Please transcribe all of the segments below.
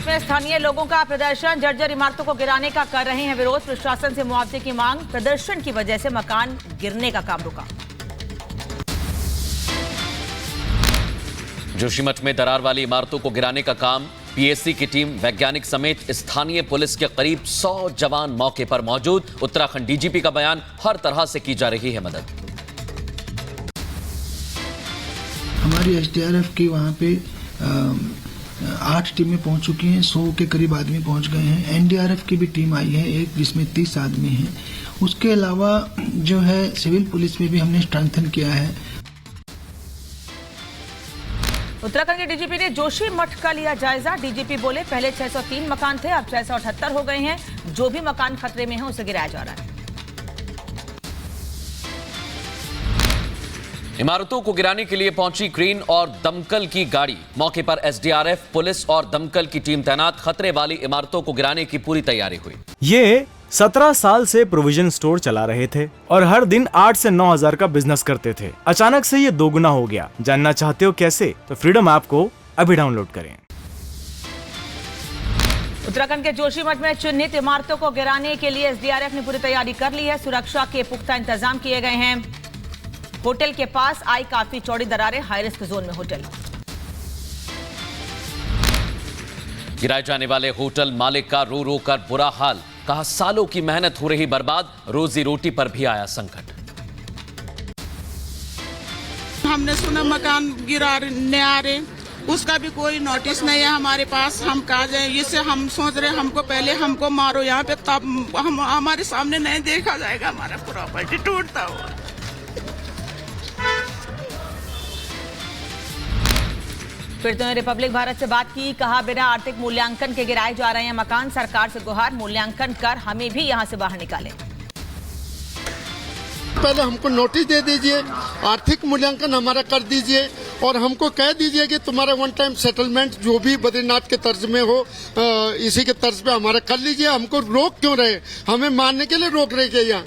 में स्थानीय लोगों का प्रदर्शन, जर्जर इमारतों को गिराने का कर रहे हैं विरोध। प्रशासन से मुआवजे की मांग, प्रदर्शन की वजह से मकान गिरने का काम रुका। जोशीमठ में दरार वाली इमारतों को गिराने का काम, पीएससी की टीम, वैज्ञानिक समेत स्थानीय पुलिस के करीब 100 जवान मौके पर मौजूद। उत्तराखंड डीजीपी का बयान, हर तरह से की जा रही है मदद। हमारी एसडीआरएफ की वहाँ पे 8 टीमें पहुंच चुकी हैं, 100 के करीब आदमी पहुंच गए हैं। एनडीआरएफ की भी टीम आई है एक, जिसमें 30 आदमी हैं। उसके अलावा जो है सिविल पुलिस में भी हमने स्ट्रेंथन किया है। उत्तराखंड के डीजीपी ने जोशीमठ का लिया जायजा। डीजीपी बोले पहले 603 मकान थे, अब 678 हो गए हैं। जो भी मकान खतरे में है उसे गिराया जा रहा है। इमारतों को गिराने के लिए पहुंची क्रेन और दमकल की गाड़ी। मौके पर एसडीआरएफ, पुलिस और दमकल की टीम तैनात। खतरे वाली इमारतों को गिराने की पूरी तैयारी हुई। ये 17 साल से प्रोविजन स्टोर चला रहे थे और हर दिन 8 से 9 हजार का बिजनेस करते थे। अचानक से ये दोगुना हो गया। जानना चाहते हो कैसे? तो फ्रीडम ऐप को अभी डाउनलोड करें। उत्तराखंड के जोशीमठ में चिन्हित इमारतों को गिराने के लिए एसडीआरएफ ने पूरी तैयारी कर ली है। सुरक्षा के पुख्ता इंतजाम किए गए हैं। होटल के पास आई काफी चौड़ी दरारें, हाई रिस्क जोन में होटल। गिराए जाने वाले होटल मालिक का रो रो कर बुरा हाल। कहा सालों की मेहनत हो रही बर्बाद, रोजी रोटी पर भी आया संकट। हमने सुना मकान गिराने आ रहे, उसका भी कोई नोटिस नहीं है हमारे पास। हम कहा जाए, इससे हम सोच रहे हमको पहले हमको मारो यहाँ पे, तब हम हमारे सामने नहीं देखा जाएगा हमारा प्रॉपर्टी टूटता हुआ। फिर तो रिपब्लिक भारत से बात की। कहा बिना आर्थिक मूल्यांकन के गिराए जा रहे हैं मकान। सरकार से गुहार, मूल्यांकन कर हमें भी यहां से बाहर निकालें। पहले हमको नोटिस दे दीजिए, आर्थिक मूल्यांकन हमारा कर दीजिए और हमको कह दीजिए कि तुम्हारा वन टाइम सेटलमेंट जो भी बद्रीनाथ के तर्ज में हो, इसी के तर्ज पे हमारा कर लीजिए। हमको रोक क्यों रहे? हमें मारने के लिए रोक रहे क्या यहाँ?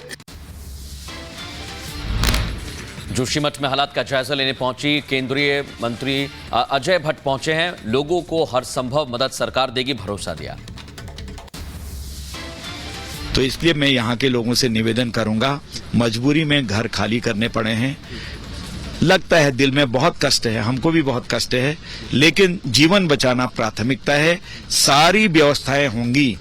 जोशीमठ में हालात का जायजा लेने पहुंची केंद्रीय मंत्री अजय भट्ट पहुंचे हैं। लोगों को हर संभव मदद सरकार देगी, भरोसा दिया। तो इसलिए मैं यहाँ के लोगों से निवेदन करूंगा, मजबूरी में घर खाली करने पड़े हैं। लगता है दिल में बहुत कष्ट है, हमको भी बहुत कष्ट है, लेकिन जीवन बचाना प्राथमिकता है। सारी व्यवस्थाएं होंगी।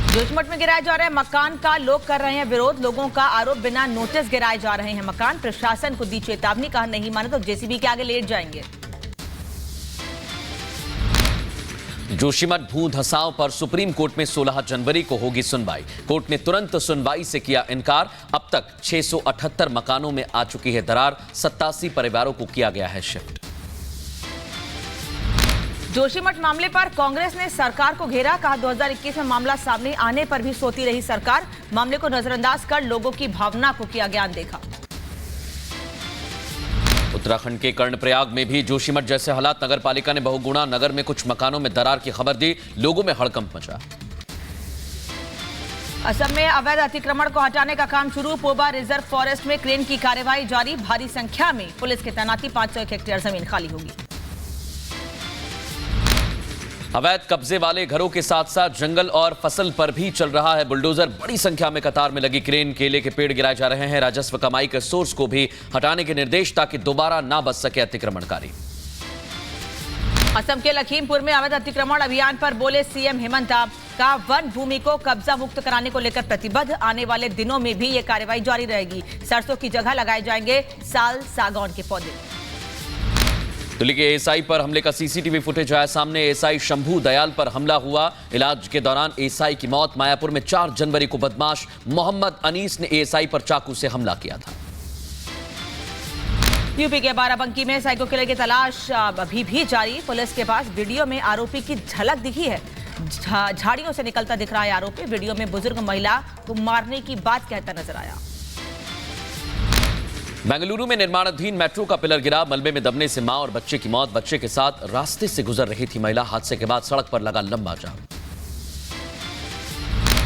जोशीमठ में गिराए जा रहे मकान का लोग कर रहे हैं विरोध। लोगों का आरोप, बिना नोटिस गिराए जा रहे हैं मकान। प्रशासन को दी चेतावनी, कहा नहीं माने तो जेसीबी के आगे लेट जाएंगे। जोशीमठ भू धसाव पर सुप्रीम कोर्ट में 16 जनवरी को होगी सुनवाई। कोर्ट ने तुरंत सुनवाई से किया इनकार। अब तक 678 मकानों में आ चुकी है दरार। 87 परिवारों को किया गया है शिफ्ट। जोशीमठ मामले पर कांग्रेस ने सरकार को घेरा। कहा 2021 में मामला सामने आने पर भी सोती रही सरकार। मामले को नजरअंदाज कर लोगों की भावना को किया गया अनदेखा। उत्तराखंड के कर्णप्रयाग में भी जोशीमठ जैसे हालात। नगर पालिका ने बहुगुणा नगर में कुछ मकानों में दरार की खबर दी। लोगों में हड़कंप मचा। असम में अवैध अतिक्रमण को हटाने का काम शुरू। पोबा रिजर्व फॉरेस्ट में क्रेन की कार्रवाई जारी। भारी संख्या में पुलिस की तैनाती। 500 हेक्टेयर जमीन खाली होगी। अवैध कब्जे वाले घरों के साथ साथ जंगल और फसल पर भी चल रहा है बुलडोजर। बड़ी संख्या में कतार में लगी क्रेन, केले के पेड़ गिराए जा रहे हैं। राजस्व कमाई के सोर्स को भी हटाने के निर्देश, ताकि दोबारा ना बच सके अतिक्रमणकारी। असम के लखीमपुर में अवैध अतिक्रमण अभियान पर बोले सीएम हेमंत। का वन भूमि को कब्जा मुक्त कराने को लेकर प्रतिबद्ध। आने वाले दिनों में भी ये कार्रवाई जारी रहेगी। सरसों की जगह लगाए जाएंगे साल सागौन के पौधे। दिल्ली के एएसआई पर हमले का सीसीटीवी फुटेज आया सामने। एएसआई शंभू दयाल पर हमला हुआ। इलाज के दौरान एएसआई की मौत। मायापुर में 4 जनवरी को बदमाश मोहम्मद अनीस ने एएसआई पर चाकू से हमला किया था। यूपी के बाराबंकी में साइको किलर की तलाश अभी भी जारी। पुलिस के पास वीडियो में आरोपी की झलक दिखी है। झाड़ियों से निकलता दिख रहा है आरोपी। वीडियो में बुजुर्ग महिला को मारने की बात कहता नजर आया। बेंगलुरु में निर्माणाधीन मेट्रो का पिलर गिरा। मलबे में दबने से मां और बच्चे की मौत। बच्चे के साथ रास्ते से गुजर रही थी महिला। हादसे के बाद सड़क पर लगा लंबा जाम।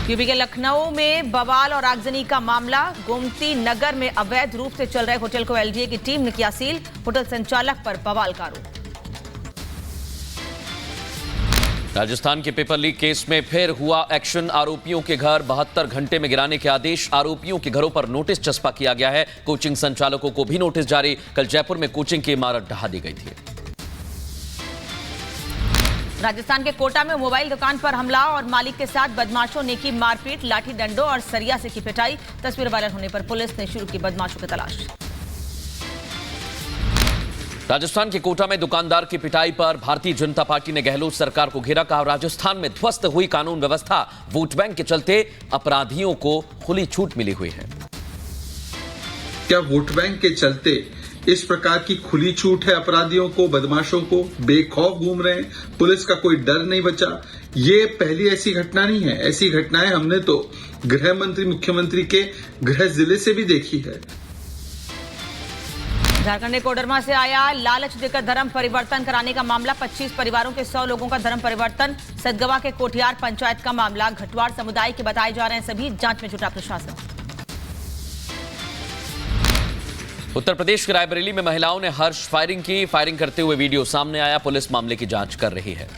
यूपी के लखनऊ में बवाल और आगजनी का मामला। गोमती नगर में अवैध रूप से चल रहे होटल को एलडीए की टीम ने किया सील। होटल संचालक पर बवाल का आरोप। राजस्थान के पेपर लीक केस में फिर हुआ एक्शन। आरोपियों के घर 72 घंटे में गिराने के आदेश। आरोपियों के घरों पर नोटिस चस्पा किया गया है। कोचिंग संचालकों को भी नोटिस जारी। कल जयपुर में कोचिंग की इमारत ढहा दी गई थी। राजस्थान के कोटा में मोबाइल दुकान पर हमला और मालिक के साथ बदमाशों ने की मारपीट। लाठी डंडों और सरिया से की पिटाई। तस्वीर वायरल होने पर पुलिस ने शुरू की बदमाशों की तलाश। राजस्थान के कोटा में दुकानदार की पिटाई पर भारतीय जनता पार्टी ने गहलोत सरकार को घेरा। कहा राजस्थान में ध्वस्त हुई कानून व्यवस्था। वोट बैंक के चलते अपराधियों को खुली छूट मिली हुई है। क्या वोट बैंक के चलते इस प्रकार की खुली छूट है अपराधियों को, बदमाशों को? बेखौफ घूम रहे हैं, पुलिस का कोई डर नहीं बचा। ये पहली ऐसी घटना नहीं है। ऐसी घटनाएं हमने तो गृह मंत्री, मुख्यमंत्री के गृह जिले से भी देखी है। झारखंड के कोडरमा से आया लालच देकर धर्म परिवर्तन कराने का मामला। 25 परिवारों के 100 लोगों का धर्म परिवर्तन। सदगवा के कोठियार पंचायत का मामला। घटवाड़ समुदाय के बताए जा रहे हैं सभी। जांच में जुटा प्रशासन। उत्तर प्रदेश के रायबरेली में महिलाओं ने हर्ष फायरिंग की। फायरिंग करते हुए वीडियो सामने आया। पुलिस मामले की जांच कर रही है।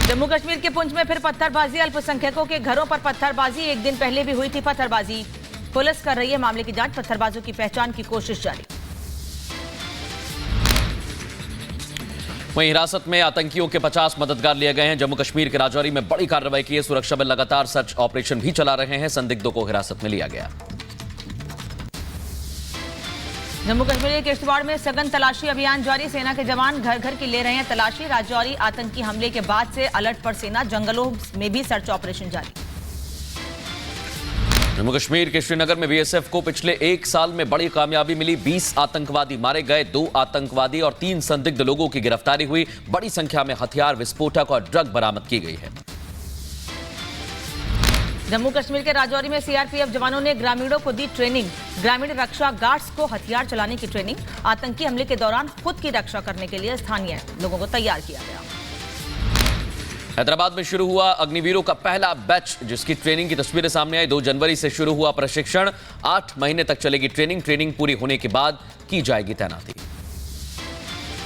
जम्मू कश्मीर के पुंछ में फिर पत्थरबाजी। अल्पसंख्यकों के घरों पर पत्थरबाजी। एक दिन पहले भी हुई थी पत्थरबाजी। पुलिस कर रही है मामले की जांच। पत्थरबाजों की पहचान की कोशिश जारी। वहीं हिरासत में आतंकियों के 50 मददगार लिए गए हैं। जम्मू कश्मीर के राजौरी में बड़ी कार्रवाई की है। सुरक्षा बल लगातार सर्च ऑपरेशन भी चला रहे हैं। संदिग्धों को हिरासत में लिया गया। जम्मू कश्मीर के किश्तवाड़ में सघन तलाशी अभियान जारी। सेना के जवान घर घर की ले रहे हैं तलाशी। राजौरी आतंकी हमले के बाद से अलर्ट पर सेना। जंगलों में भी सर्च ऑपरेशन जारी। जम्मू कश्मीर के श्रीनगर में बीएसएफ को पिछले 1 साल में बड़ी कामयाबी मिली। 20 आतंकवादी मारे गए। 2 आतंकवादी और 3 संदिग्ध लोगों की गिरफ्तारी हुई। बड़ी संख्या में हथियार, विस्फोटक और ड्रग बरामद की गई है। जम्मू कश्मीर के राजौरी में सीआरपीएफ जवानों ने ग्रामीणों को दी ट्रेनिंग। ग्रामीण रक्षा गार्ड्स को हथियार चलाने की ट्रेनिंग। आतंकी हमले के दौरान खुद की रक्षा करने के लिए स्थानीय लोगों को तैयार किया गया। हैदराबाद में शुरू हुआ अग्निवीरों का पहला बैच, जिसकी ट्रेनिंग की तस्वीरें सामने आई। 2 जनवरी से शुरू हुआ प्रशिक्षण। 8 महीने तक चलेगी ट्रेनिंग। ट्रेनिंग पूरी होने के बाद की जाएगी तैनाती।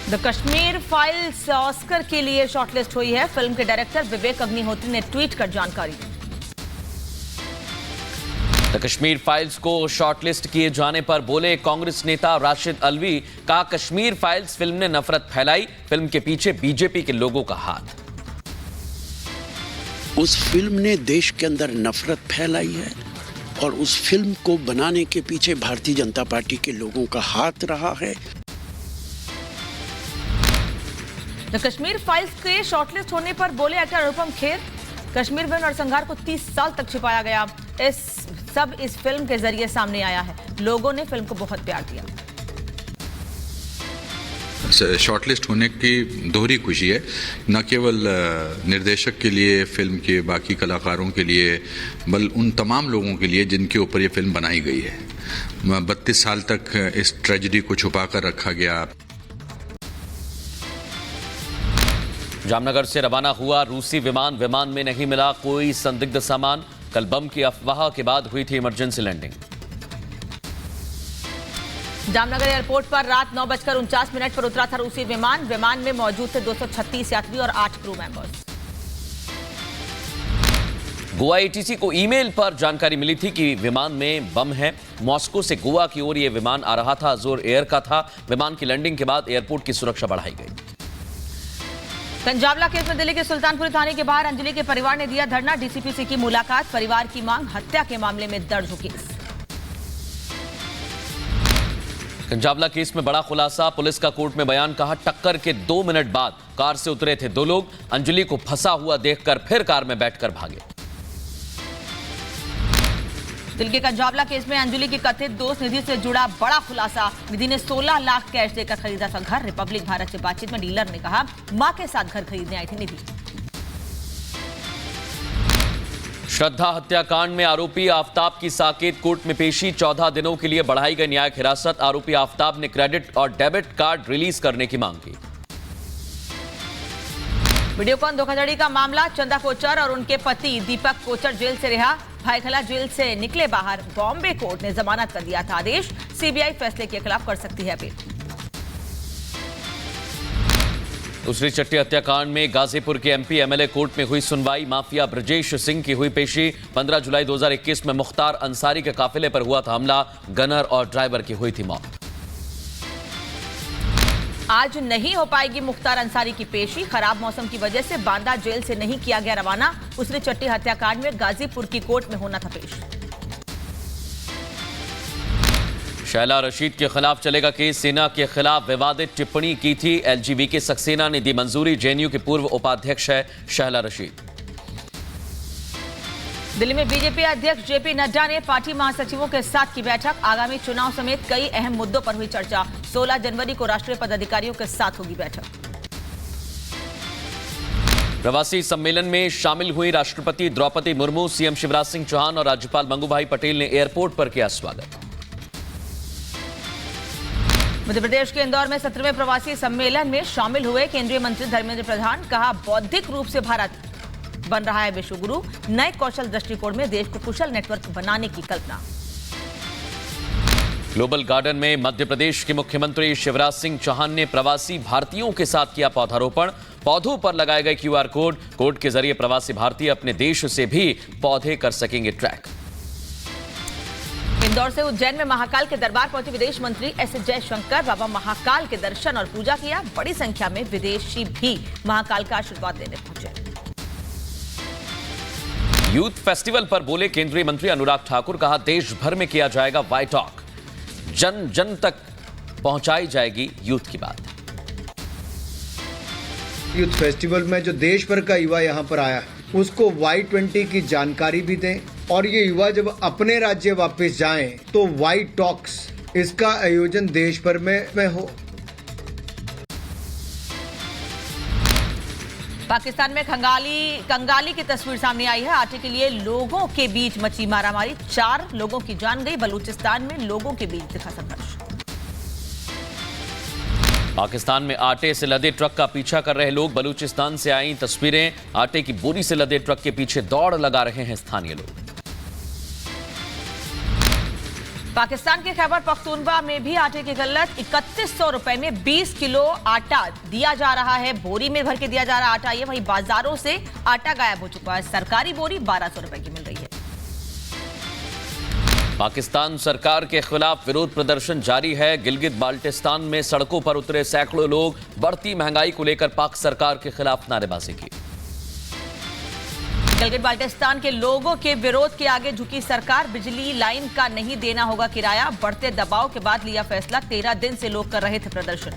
द कश्मीर फाइल्स ऑस्कर के लिए शॉर्टलिस्ट हुई है। फिल्म के डायरेक्टर विवेक अग्निहोत्री ने ट्वीट कर जानकारी दी। द कश्मीर फाइल्स को शॉर्टलिस्ट किए जाने पर बोले कांग्रेस नेता राशिद अलवी। कहा कश्मीर फाइल्स फिल्म ने नफरत फैलाई। फिल्म के पीछे बीजेपी के लोगों का हाथ। उस फिल्म ने देश के अंदर नफरत फैलाई है और उस फिल्म को बनाने के पीछे भारतीय जनता पार्टी के लोगों का हाथ रहा है। द कश्मीर फाइल्स के शॉर्टलिस्ट होने पर बोले एक्टर अनुपम खेर। कश्मीर वन नरसंहार को 30 साल तक छिपाया गया। इस फिल्म के जरिए सामने आया है। लोगों ने फिल्म को बहुत प्यार दिया। शॉर्टलिस्ट होने की दोहरी खुशी है, न केवल निर्देशक के लिए, फिल्म के बाकी कलाकारों के लिए, बल्कि उन तमाम लोगों के लिए जिनके ऊपर ये फिल्म बनाई गई है। 32 साल तक इस ट्रेजेडी को छुपा कर रखा गया। जामनगर से रवाना हुआ रूसी विमान में नहीं मिला कोई संदिग्ध सामान। कल बम की अफवाह के बाद हुई थी इमरजेंसी लैंडिंग। जामनगर एयरपोर्ट पर रात 9:49 पर उतरा था रूसी विमान। विमान में मौजूद थे 236 यात्री और 8 क्रू मेंबर्स। गोवा एटीसी को ईमेल पर जानकारी मिली थी कि विमान में बम है। मॉस्को से गोवा की ओर यह विमान आ रहा था। अजोर एयर का था। विमान की लैंडिंग के बाद एयरपोर्ट की सुरक्षा बढ़ाई गई। कंजावला केस में दिल्ली के सुल्तानपुर थाने के बाहर अंजलि के परिवार ने दिया धरना। डीसीपी से की मुलाकात। परिवार की मांग, हत्या के मामले में दर्ज हो केस। कंजावला केस में बड़ा खुलासा। पुलिस का कोर्ट में बयान। कहा टक्कर के 2 मिनट बाद कार से उतरे थे 2 लोग। अंजलि को फंसा हुआ देखकर फिर कार में बैठकर भागे। दिल्ली के कंजावला केस में अंजलि की कथित दोस्त निधि से जुड़ा बड़ा खुलासा। निधि ने 16 लाख कैश देकर खरीदा था घर। रिपब्लिक भारत से बातचीत में डीलर ने कहा मां के साथ घर खरीदने आई थी निधि। श्रद्धा हत्याकांड में आरोपी आफ्ताब की साकेत कोर्ट में पेशी। 14 दिनों के लिए बढ़ाई गई न्यायिक हिरासत। आरोपी आफ्ताब ने क्रेडिट और डेबिट कार्ड रिलीज करने की मांग की। वीडियोकॉन धोखाधड़ी का मामला। चंदा कोचर और उनके पति दीपक कोचर जेल से रिहा। भाईखला जेल से निकले बाहर। बॉम्बे कोर्ट ने जमानत कर दिया था आदेश। सीबीआई फैसले के खिलाफ कर सकती है अपील। दूसरी चट्टी हत्याकांड में गाजीपुर के एमपी एमएलए कोर्ट में हुई सुनवाई। माफिया ब्रजेश सिंह की हुई पेशी। 15 जुलाई 2021 में मुख्तार अंसारी के काफिले पर हुआ था हमला। गनर और ड्राइवर की हुई थी मौत। आज नहीं हो पाएगी मुख्तार अंसारी की पेशी। खराब मौसम की वजह से बांदा जेल से नहीं किया गया रवाना। दूसरी चट्टी हत्याकांड में गाजीपुर की कोर्ट में होना था पेश। शैला रशीद के खिलाफ चलेगा केस। सेना के खिलाफ विवादित टिप्पणी की थी। एलजीबीके सक्सेना ने दी मंजूरी। जेएनयू के पूर्व उपाध्यक्ष है शैला रशीद। दिल्ली में बीजेपी अध्यक्ष जेपी नड्डा ने पार्टी महासचिवों के साथ की बैठक। आगामी चुनाव समेत कई अहम मुद्दों पर हुई चर्चा। 16 जनवरी को राष्ट्रीय पदाधिकारियों के साथ होगी बैठक। प्रवासी सम्मेलन में शामिल हुई राष्ट्रपति द्रौपदी मुर्मू। सीएम शिवराज सिंह चौहान और राज्यपाल मंगूभाई पटेल ने एयरपोर्ट पर किया स्वागत। मध्य प्रदेश के इंदौर में 17वें प्रवासी सम्मेलन में शामिल हुए केंद्रीय मंत्री धर्मेंद्र प्रधान। कहा, बौद्धिक रूप से भारत बन रहा है विश्व गुरु। नए कौशल दृष्टिकोण में देश को कुशल नेटवर्क बनाने की कल्पना। ग्लोबल गार्डन में मध्य प्रदेश के मुख्यमंत्री शिवराज सिंह चौहान ने प्रवासी भारतीयों के साथ किया पौधारोपण। पौधों पर लगाए गए क्यूआर कोड के जरिए प्रवासी भारतीय अपने देश से भी पौधे कर सकेंगे ट्रैक। इंदौर से उज्जैन में महाकाल के दरबार पहुंचे विदेश मंत्री एस जयशंकर। बाबा महाकाल के दर्शन और पूजा किया। बड़ी संख्या में विदेशी भी महाकाल का आशीर्वाद लेने पहुंचे। यूथ फेस्टिवल पर बोले केंद्रीय मंत्री अनुराग ठाकुर। कहा, देश भर में किया जाएगा वाई टॉक। जन जन तक पहुंचाई जाएगी यूथ की बात। यूथ फेस्टिवल में जो देश भर का युवा यहाँ पर आया उसको Y20 की जानकारी भी दें और ये युवा जब अपने राज्य वापस जाएं तो वाई टॉक्स इसका आयोजन देश भर में हो। पाकिस्तान में कंगाली की तस्वीर सामने आई है। आटे के लिए लोगों के बीच मची मारामारी। 4 लोगों की जान गई। बलूचिस्तान में लोगों के बीच दिखा संघर्ष। पाकिस्तान में आटे से लदे ट्रक का पीछा कर रहे लोग। बलूचिस्तान से आई तस्वीरें। आटे की बोरी से लदे ट्रक के पीछे दौड़ लगा रहे हैं स्थानीय लोग। पाकिस्तान के खैबर पख्तूनवा में भी आटे की किल्लत। 3100 रुपए में 20 किलो आटा दिया जा रहा है। बोरी में भर के दिया जा रहा आटा। ये वहीं बाजारों से आटा गायब हो चुका है। सरकारी बोरी 1200 रुपए की मिल रही है। पाकिस्तान सरकार के खिलाफ विरोध प्रदर्शन जारी है। गिलगित बाल्टिस्तान में सड़कों पर उतरे सैकड़ों लोग। बढ़ती महंगाई को लेकर पाक सरकार के खिलाफ नारेबाजी की। गिलगित बाल्टिस्तान के लोगों के विरोध के आगे झुकी सरकार। बिजली लाइन का नहीं देना होगा किराया। बढ़ते दबाव के बाद लिया फैसला। 13 दिन से लोग कर रहे थे प्रदर्शन।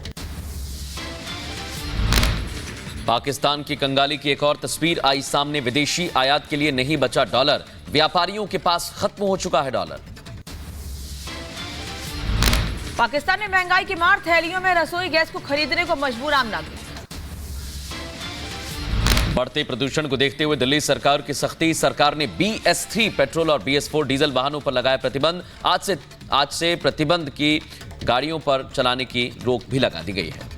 पाकिस्तान की कंगाली की एक और तस्वीर आई सामने। विदेशी आयात के लिए नहीं बचा डॉलर। व्यापारियों के पास खत्म हो चुका है डॉलर। पाकिस्तान में महंगाई की मार। थैलियों में रसोई गैस को खरीदने को मजबूर आम नागरिक। बढ़ते प्रदूषण को देखते हुए दिल्ली सरकार की सख्ती। सरकार ने BS3 पेट्रोल और BS4 डीजल वाहनों पर लगाया प्रतिबंध। आज से प्रतिबंध की गाड़ियों पर चलाने की रोक भी लगा दी गई है।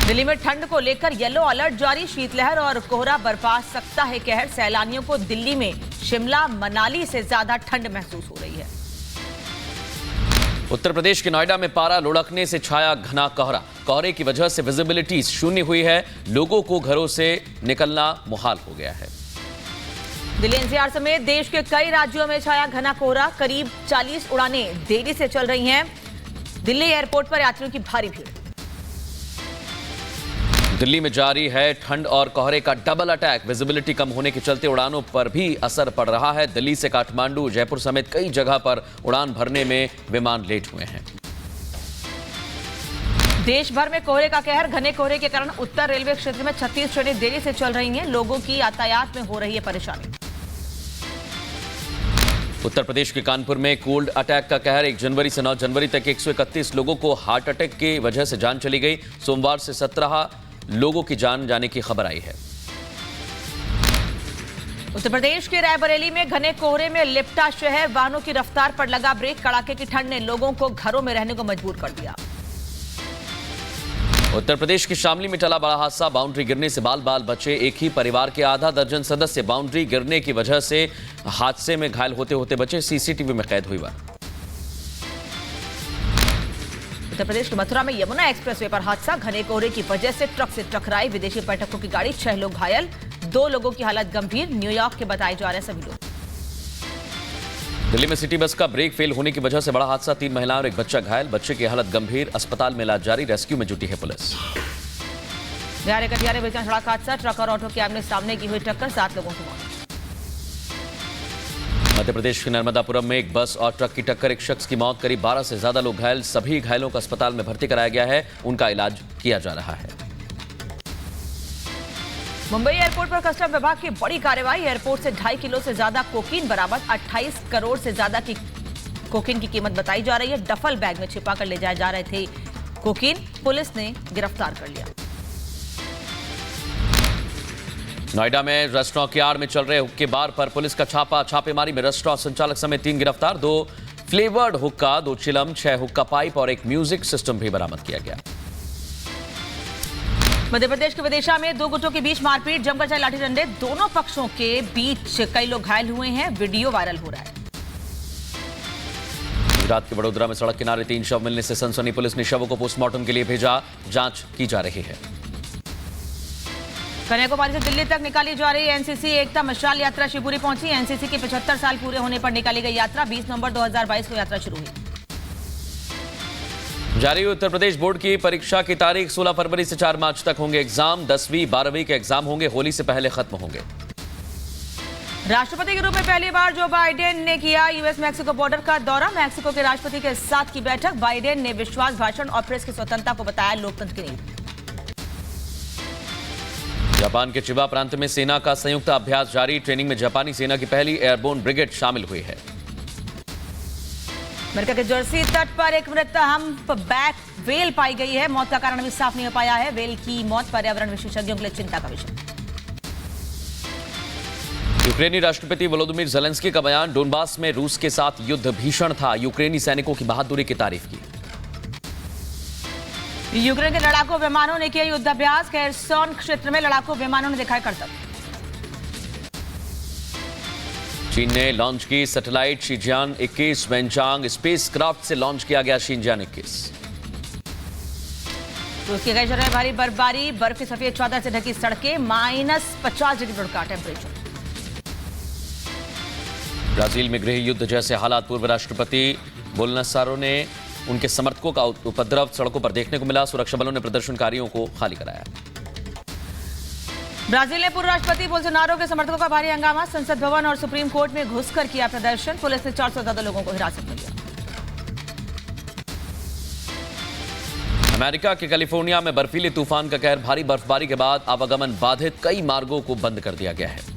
दिल्ली में ठंड को लेकर येलो अलर्ट जारी। शीतलहर और कोहरा बरपा सकता है कहर। सैलानियों को दिल्ली में शिमला मनाली से ज्यादा ठंड महसूस हो रही है। उत्तर प्रदेश के नोएडा में पारा लुढ़कने से छाया घना कोहरा। कोहरे की वजह से विजिबिलिटी शून्य हुई है। लोगों को घरों से निकलना मुहाल हो गया है। दिल्ली NCR समेत देश के कई राज्यों में छाया घना कोहरा। करीब 40 उड़ानें देरी से चल रही हैं। दिल्ली एयरपोर्ट पर यात्रियों की भारी भीड़। दिल्ली में जारी है ठंड और कोहरे का डबल अटैक। विजिबिलिटी कम होने के चलते उड़ानों पर भी असर पड़ रहा है। दिल्ली से काठमांडू, जयपुर समेत कई जगह पर उड़ान भरने में विमान लेट हुए हैं। देश भर में कोहरे का कहर। घने कोहरे के कारण उत्तर रेलवे क्षेत्र में 36 ट्रेनें देरी से चल रही हैं। लोगों की यातायात में हो रही है परेशानी। उत्तर प्रदेश के कानपुर में कोल्ड अटैक का कहर। 1 जनवरी से 9 जनवरी तक 131 लोगों को हार्ट अटैक की वजह से जान चली गई। सोमवार से 17 लोगों की जान जाने की खबर आई है। उत्तर प्रदेश के रायबरेली में घने कोहरे में लिपटा शहर। वाहनों की रफ्तार पर लगा ब्रेक। कड़ाके की ठंड ने लोगों को घरों में रहने को मजबूर कर दिया। उत्तर प्रदेश के शामली में टला बड़ा हादसा। बाउंड्री गिरने से बाल बाल बचे। एक ही परिवार के आधा दर्जन सदस्य बाउंड्री गिरने की वजह से हादसे में घायल होते होते बचे। सीसीटीवी में कैद हुई बात। उत्तर प्रदेश के मथुरा में यमुना एक्सप्रेसवे पर हादसा, घने कोहरे की वजह से ट्रक से टकराई विदेशी पर्यटकों की गाड़ी, 6 लोग घायल, 2 लोगों की हालत गंभीर, न्यूयॉर्क के बताए जा रहे सभी लोग। दिल्ली में सिटी बस का ब्रेक फेल होने की वजह से बड़ा हादसा, 3 महिलाएं और एक बच्चा घायल, बच्चे की हालत गंभीर, अस्पताल में इलाज जारी, रेस्क्यू में जुटी है पुलिस। बिहार के कटिहार में भीषण सड़क हादसा, ट्रक और ऑटो के आमने सामने की हुई टक्कर, 7 लोगों की मौत। मध्य प्रदेश के नर्मदापुरम में एक बस और ट्रक की टक्कर, एक शख्स की मौत, करीब 12 से ज्यादा लोग घायल, सभी घायलों को अस्पताल में भर्ती कराया गया है, उनका इलाज किया जा रहा है। मुंबई एयरपोर्ट पर कस्टम विभाग की बड़ी कार्रवाई, एयरपोर्ट से 2.5 किलो से ज्यादा कोकीन बरामद, 28 करोड़ से ज्यादा की कोकीन की कीमत बताई जा रही है। डफल बैग में छिपा कर ले जाए जा रहे थे कोकीन, पुलिस ने गिरफ्तार कर लिया। नोएडा में रेस्टोरेंट की आड़ में चल रहे हुक्के बार पर पुलिस का छापा, छापेमारी में रेस्टोरेंट संचालक समेत 3 गिरफ्तार, 2 फ्लेवर्ड हुक्का, 2 चिलम, 6 हुक्का पाइप और एक म्यूजिक सिस्टम भी बरामद किया गया। मध्य प्रदेश के विदिशा में 2 गुटों के बीच मारपीट, जमकर चले लाठी डंडे, दोनों पक्षों के बीच कई लोग घायल हुए हैं, वीडियो वायरल हो रहा है। गुजरात के वडोदरा में सड़क किनारे 3 शव मिलने से सनसनी, पुलिस ने शवों को पोस्टमार्टम के लिए भेजा, जांच की जा रही है। कन्याकुमारी से दिल्ली तक निकाली जा रही एनसीसी एकता मशाल यात्रा शिवपुरी पहुंची, एनसीसी के 75 साल पूरे होने पर निकाली गई यात्रा, 20 नवंबर 2022 को यात्रा शुरू हुई। जारी उत्तर प्रदेश बोर्ड की परीक्षा की तारीख, 16 फरवरी से 4 मार्च तक होंगे एग्जाम, 10वीं 12वीं के एग्जाम होंगे, होली से पहले खत्म होंगे। राष्ट्रपति के रूप में पहली बार जो बाइडेन ने किया यूएस मैक्सिको बॉर्डर का दौरा, मैक्सिको के राष्ट्रपति के साथ की बैठक, बाइडेन ने विश्वास भाषण और प्रेस की स्वतंत्रता को बताया लोकतंत्र की नींव। जापान के चिबा प्रांत में सेना का संयुक्त अभ्यास जारी, ट्रेनिंग में जापानी सेना की पहली एयरबोर्न ब्रिगेड शामिल हुई है। अमेरिका के जर्सी तट पर एक मृत हम्पबैक व्हेल पाई गई है, मौत का कारण अभी साफ नहीं हो पाया है। व्हेल की मौत पर्यावरण विशेषज्ञों के लिए चिंता का विषय। यूक्रेनी राष्ट्रपति वोलोदिमीर ज़ेलेंस्की का बयान, डोनबास में रूस के साथ युद्ध भीषण था, यूक्रेनी सैनिकों की बहादुरी की तारीफ की। यूक्रेन के लड़ाकू विमानों ने किया युद्धाभ्यास, खेरसोन क्षेत्र में लड़ाकू विमानों ने दिखाया करतब। चीन ने लॉन्च की सैटेलाइट शीजियान 21, वेनचांग स्पेसक्राफ्ट से लॉन्च किया गया शीजियान 21। रूस की गई भारी बर्फबारी, बर्फ की सफेद चादर से ढकी सड़कें, -50 डिग्री का टेम्परेचर। ब्राजील में गृह युद्ध जैसे हालात, पूर्व राष्ट्रपति बोल्सोनारो ने उनके समर्थकों का उपद्रव सड़कों पर देखने को मिला, सुरक्षा बलों ने प्रदर्शनकारियों को खाली कराया। ब्राजील ने पूर्व राष्ट्रपति बोल्सोनारो के समर्थकों का भारी हंगामा, संसद भवन और सुप्रीम कोर्ट में घुसकर किया प्रदर्शन, पुलिस ने 400 से ज्यादा लोगों को हिरासत में लिया। अमेरिका के कैलिफोर्निया में बर्फीले तूफान का कहर, भारी बर्फबारी के बाद आवागमन बाधित, कई मार्गों को बंद कर दिया गया है।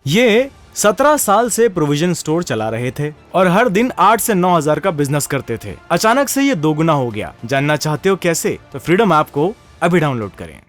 ये 17 साल से प्रोविजन स्टोर चला रहे थे और हर दिन 8 से 9 हजार का बिजनेस करते थे। अचानक से ये दोगुना हो गया। जानना चाहते हो कैसे? तो फ्रीडम ऐप को अभी डाउनलोड करें।